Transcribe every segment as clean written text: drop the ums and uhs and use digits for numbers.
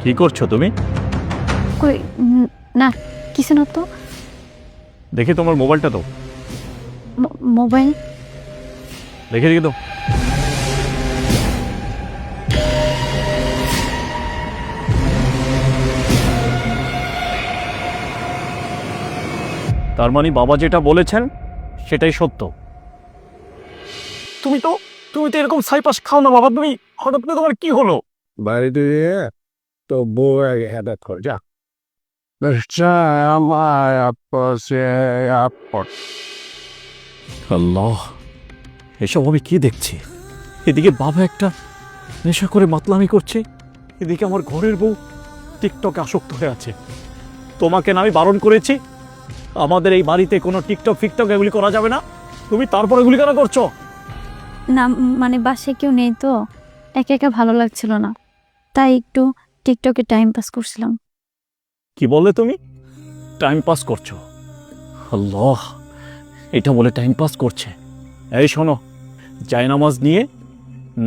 কি করছো তুমি? কই না কিছু না তো। দেখি তোমার মোবাইলটা তো মোবাইল দেখে দেখি তো। তার মানে বাবা যেটা বলেছেন সেটাই সত্য। তুমি তো এরকম সাইপাস খাও না বাবা। তুমি হঠাৎ করে তোমার কি হলো? বাড়িতে গিয়ে তো বউ আগে হেদাত কর যা। আমার আল্লাহ, এসব আমি কি দেখছি? এদিকে বাবা একটা নেশা করে মাতলামি করছে, এদিকে আমার ঘরের বউ টিকটকে আসক্ত হয়ে আছে। তোমাকে না আমি বারণ করেছি আমাদের এই বাড়িতে কোনো টিকটক ফিকটক এগুলি করা যাবে না, তুমি তারপর এগুলি কেন করছো? না মানে বাসায় কেউ নেই তো, একা একা ভালো লাগছিল না, তাই একটু টিকটকে টাইম পাস করছিলাম। কি বললে তুমি? টাইম পাস করছো? আল্লাহ, এটা বলে টাইম পাস করছে? এই শোনো, জায়নামাজ নিয়ে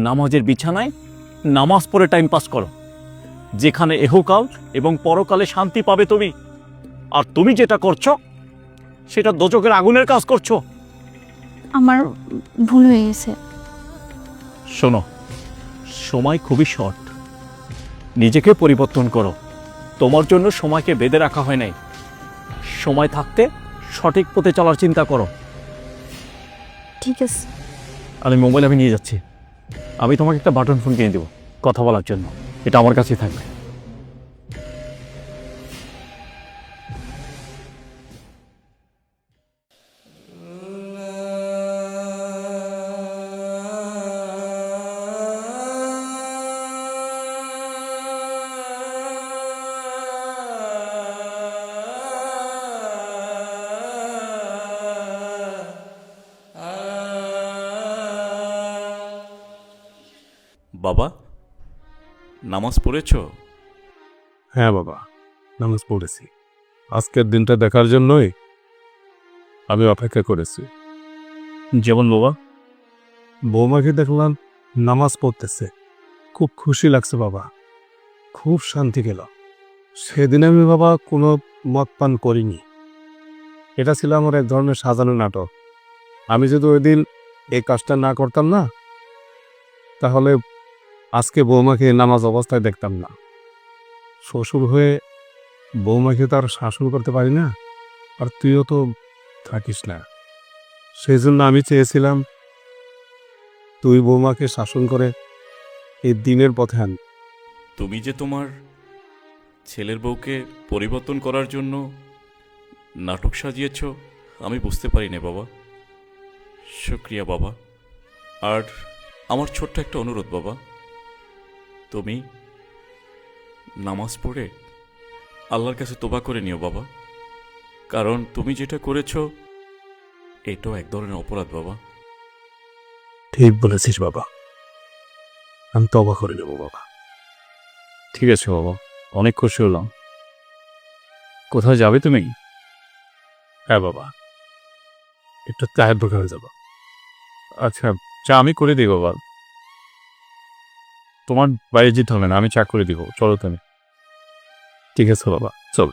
নামাজের বিছানায় নামাজ পড়ে টাইম পাস করো, যেখানে এহকাল এবং পরকালে শান্তি পাবে তুমি। আর তুমি যেটা করছো সেটা দোজখের আগুনের কাজ করছো। আমার ভুল হয়ে গেছে। শোনো, সময় খুবই শর্ট, নিজেকে পরিবর্তন করো। তোমার জন্য সময়কে বেঁধে রাখা হয় নাই। সময় থাকতে সঠিক পথে চলার চিন্তা করো। ঠিক আছে। আর মোবাইল আমি নিয়ে যাচ্ছি, আমি তোমাকে একটা বাটন ফোন কিনে দেবো কথা বলার জন্য, এটা আমার কাছেই থাকবে। বাবা, নামাজ পড়েছো? হ্যাঁ বাবা, নামাজ পড়েছি। আজকের দিনটা দেখার জন্যই আমি অপেক্ষা করেছি। যেমন বাবা? বৌমাকে দেখলাম নামাজ পড়তেছে, খুব খুশি লাগছে বাবা, খুব শান্তি গেল। সেদিন আমি বাবা কোনো মদ পান করিনি, এটা ছিল আমার এক ধরনের সাজানো নাটক। আমি যদি ওই দিন এই কাজটা না করতাম না, তাহলে আজকে বৌমাকে নামাজ অবস্থায় দেখতাম না। শ্বশুর হয়ে বৌমাকে তো আর শাসন করতে পারি না, আর তুইও তো থাকিস না। সেই জন্য আমি চেয়েছিলাম তুই বৌমাকে শাসন করে এই দিনের পথে আন। তুমি যে তোমার ছেলের বউকে পরিবর্তন করার জন্য নাটক সাজিয়েছ আমি বুঝতে পারি না বাবা। শুক্রিয়া বাবা। আর আমার ছোট্ট একটা অনুরোধ বাবা, তুমি নামাজ পড়ে আল্লাহর কাছে তোবা করে নিও বাবা, কারণ তুমি যেটা করেছ এটাও এক ধরনের অপরাধ বাবা। ঠিক বলেছিস বাবা, আমি তবা করে নেব বাবা। ঠিক আছে বাবা, অনেক খুশি হলাম। কোথায় যাবে তুমি? হ্যাঁ বাবা, একটু চায়ের দোকানে যাব। আচ্ছা, চা আমি করে দিই বাবা, তোমার বাইরে যেতে হবে না, আমি চা করে দিব, চলো তুমি। ঠিক আছে বাবা, চল।